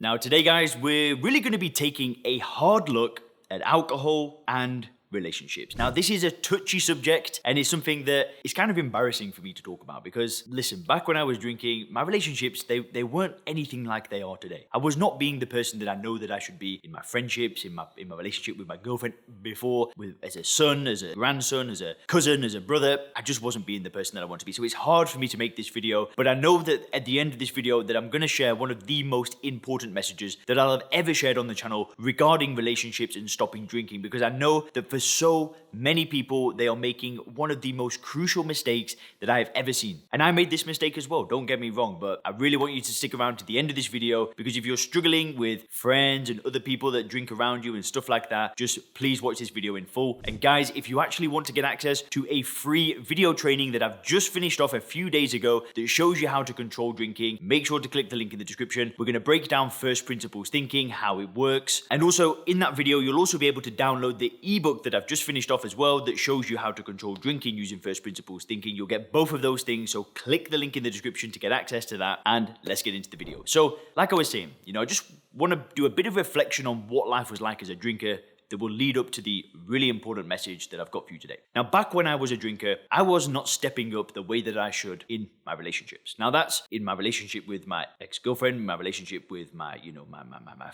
Now, today, guys, we're really going to be taking a hard look at alcohol and relationships. Now, this is a touchy subject, and it's something that is kind of embarrassing for me to talk about because, listen, back when I was drinking, my relationships, they weren't anything like they are today. I was not being the person that I know that I should be in my friendships, in my relationship with my girlfriend before, as a son, as a grandson, as a cousin, as a brother. I just wasn't being the person that I want to be. So it's hard for me to make this video, but I know that at the end of this video that I'm going to share one of the most important messages that I'll have ever shared on the channel regarding relationships and stopping drinking, because I know that for so many people, they are making one of the most crucial mistakes that I have ever seen. And I made this mistake as well, don't get me wrong, but I really want you to stick around to the end of this video, because if you're struggling with friends and other people that drink around you and stuff like that, just please watch this video in full. And guys, if you actually want to get access to a free video training that I've just finished off a few days ago that shows you how to control drinking, make sure to click the link in the description. We're going to break down first principles thinking, how it works. And also in that video, you'll also be able to download the ebook that I've just finished off as well that shows you how to control drinking using first principles thinking. You'll get both of those things, so click the link in the description to get access to that, and let's get into the video. So like I was saying, I just want to do a bit of reflection on what life was like as a drinker that will lead up to the really important message that I've got for you today. Now, back when I was a drinker, I was not stepping up the way that I should in my relationships. Now, that's in my relationship with my ex-girlfriend, my relationship with my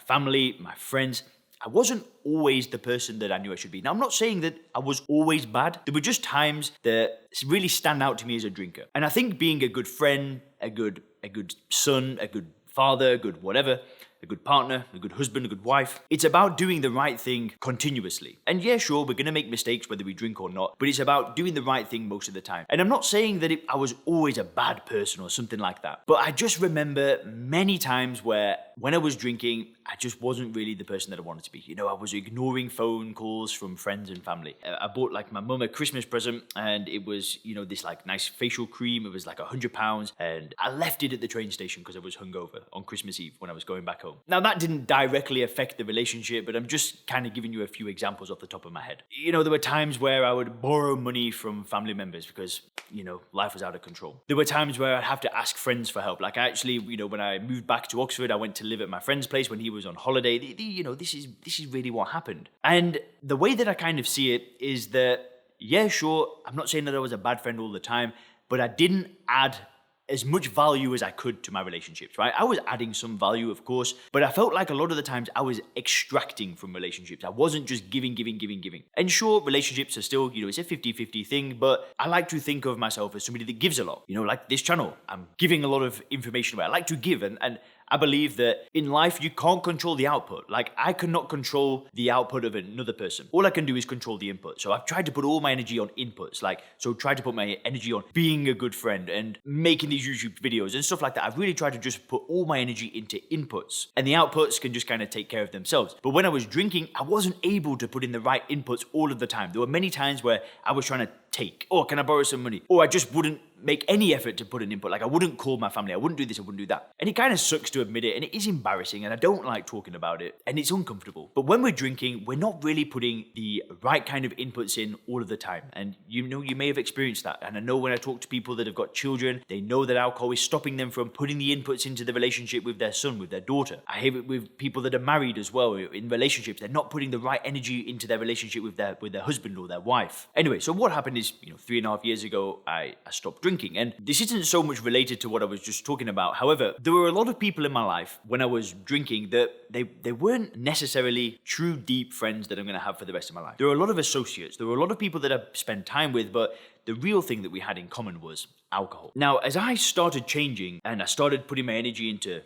family, my friends. I wasn't always the person that I knew I should be. Now, I'm not saying that I was always bad. There were just times that really stand out to me as a drinker. And I think being a good friend, a good son, a good father, a good whatever, a good partner, a good husband, a good wife. It's about doing the right thing continuously. And yeah, sure, we're going to make mistakes whether we drink or not, but it's about doing the right thing most of the time. And I'm not saying that I was always a bad person or something like that, but I just remember many times where when I was drinking, I just wasn't really the person that I wanted to be. I was ignoring phone calls from friends and family. I bought my mum a Christmas present, and it was, this nice facial cream. It was like £100, and I left it at the train station because I was hungover on Christmas Eve when I was going back home. Now, that didn't directly affect the relationship, but I'm just kind of giving you a few examples off the top of my head. There were times where I would borrow money from family members because, life was out of control. There were times where I'd have to ask friends for help. Like I actually, when I moved back to Oxford, I went to live at my friend's place when he was on holiday. This is really what happened. And the way that I kind of see it is that, yeah, sure, I'm not saying that I was a bad friend all the time, but I didn't add as much value as I could to my relationships, right? I was adding some value, of course, but I felt like a lot of the times I was extracting from relationships. I wasn't just giving. And sure, relationships are still, it's a 50-50 thing, but I like to think of myself as somebody that gives a lot. Like this channel, I'm giving a lot of information away. I like to give, and I believe that in life, you can't control the output. Like, I cannot control the output of another person. All I can do is control the input. So I've tried to put all my energy on inputs. Try to put my energy on being a good friend and making these YouTube videos and stuff like that. I've really tried to just put all my energy into inputs. And the outputs can just kind of take care of themselves. But when I was drinking, I wasn't able to put in the right inputs all of the time. There were many times where I was trying to take, or can I borrow some money? Or I just wouldn't make any effort to put an input. Like I wouldn't call my family. I wouldn't do this. I wouldn't do that. And it kind of sucks to admit it. And it is embarrassing. And I don't like talking about it. And it's uncomfortable. But when we're drinking, we're not really putting the right kind of inputs in all of the time. And you may have experienced that. And I know when I talk to people that have got children, they know that alcohol is stopping them from putting the inputs into the relationship with their son, with their daughter. I hear it with people that are married as well in relationships. They're not putting the right energy into their relationship with their husband or their wife. Anyway, so what happened is, 3.5 years ago, I stopped drinking. And this isn't so much related to what I was just talking about. However, there were a lot of people in my life when I was drinking that they weren't necessarily true deep friends that I'm going to have for the rest of my life. There were a lot of associates. There were a lot of people that I spent time with, but the real thing that we had in common was alcohol. Now, as I started changing and I started putting my energy into,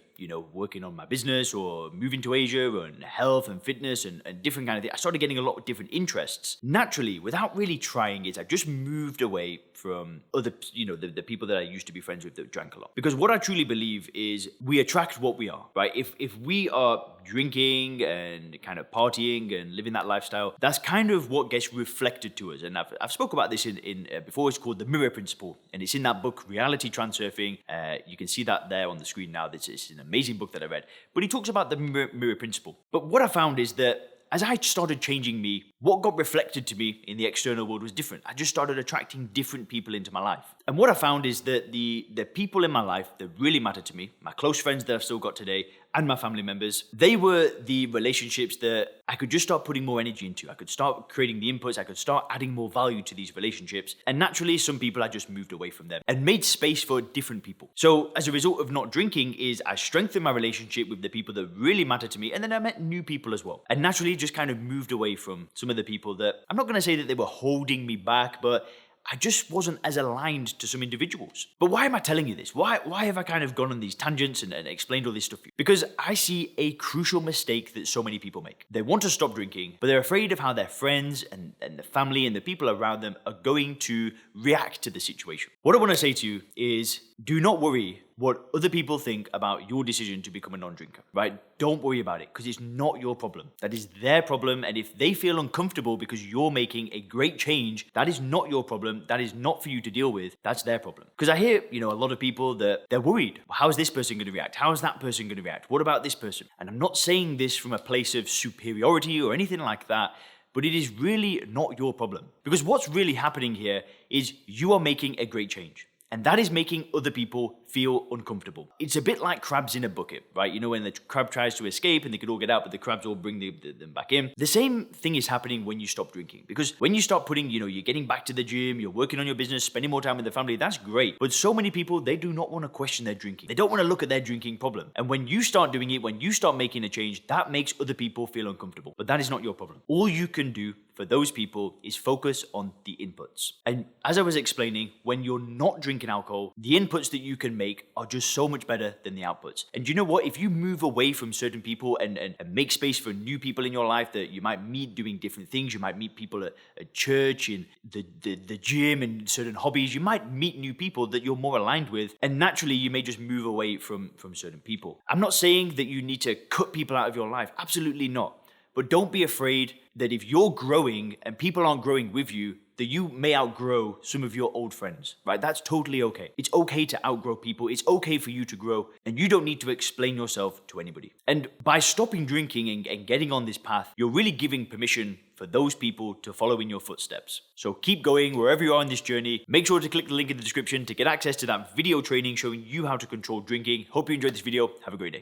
working on my business or moving to Asia and health and fitness and different kind of things, I started getting a lot of different interests. Naturally, without really trying it, I just moved away from other, the people that I used to be friends with that drank a lot. Because what I truly believe is we attract what we are, right? If we are drinking and kind of partying and living that lifestyle, that's kind of what gets reflected to us. And I've spoke about this in before. It's called the mirror principle, and it's in that book, Reality Transurfing. You can see that there on the screen now. This is an amazing book that I read. But he talks about the mirror principle. But what I found is that as I started changing me, what got reflected to me in the external world was different. I just started attracting different people into my life. And what I found is that the people in my life that really matter to me, my close friends that I've still got today, and my family members, they were the relationships that I could just start putting more energy into. I could start creating the inputs, I could start adding more value to these relationships. And naturally, some people I just moved away from them and made space for different people. So as a result of not drinking is I strengthened my relationship with the people that really matter to me, and then I met new people as well. And naturally just kind of moved away from some of the people that, I'm not going to say that they were holding me back, but I just wasn't as aligned to some individuals. But why am I telling you this? Why have I kind of gone on these tangents and explained all this stuff to you? Because I see a crucial mistake that so many people make. They want to stop drinking, but they're afraid of how their friends and the family and the people around them are going to react to the situation. What I want to say to you is, do not worry what other people think about your decision to become a non-drinker, right? Don't worry about it, because it's not your problem. That is their problem. And if they feel uncomfortable because you're making a great change, that is not your problem. That is not for you to deal with. That's their problem. Because I hear, a lot of people that they're worried. How is this person going to react? How is that person going to react? What about this person? And I'm not saying this from a place of superiority or anything like that, but it is really not your problem. Because what's really happening here is you are making a great change. And that is making other people feel uncomfortable. It's a bit like crabs in a bucket, right? When the crab tries to escape and they could all get out, but the crabs all bring them back in. The same thing is happening when you stop drinking. Because when you start putting, you're getting back to the gym, you're working on your business, spending more time with the family, that's great. But so many people, they do not want to question their drinking. They don't want to look at their drinking problem. And when you start doing it, when you start making a change, that makes other people feel uncomfortable. But that is not your problem. All you can do for those people is focus on the inputs. And as I was explaining, when you're not drinking alcohol, the inputs that you can make are just so much better than the outputs. And you know what? If you move away from certain people and make space for new people in your life that you might meet doing different things, you might meet people at church, in the gym, and certain hobbies, you might meet new people that you're more aligned with, and naturally you may just move away from certain people. I'm not saying that you need to cut people out of your life. Absolutely not. But don't be afraid that if you're growing and people aren't growing with you, that you may outgrow some of your old friends, right? That's totally okay. It's okay to outgrow people. It's okay for you to grow, and you don't need to explain yourself to anybody. And by stopping drinking and getting on this path, you're really giving permission for those people to follow in your footsteps. So keep going wherever you are on this journey. Make sure to click the link in the description to get access to that video training showing you how to control drinking. Hope you enjoyed this video. Have a great day.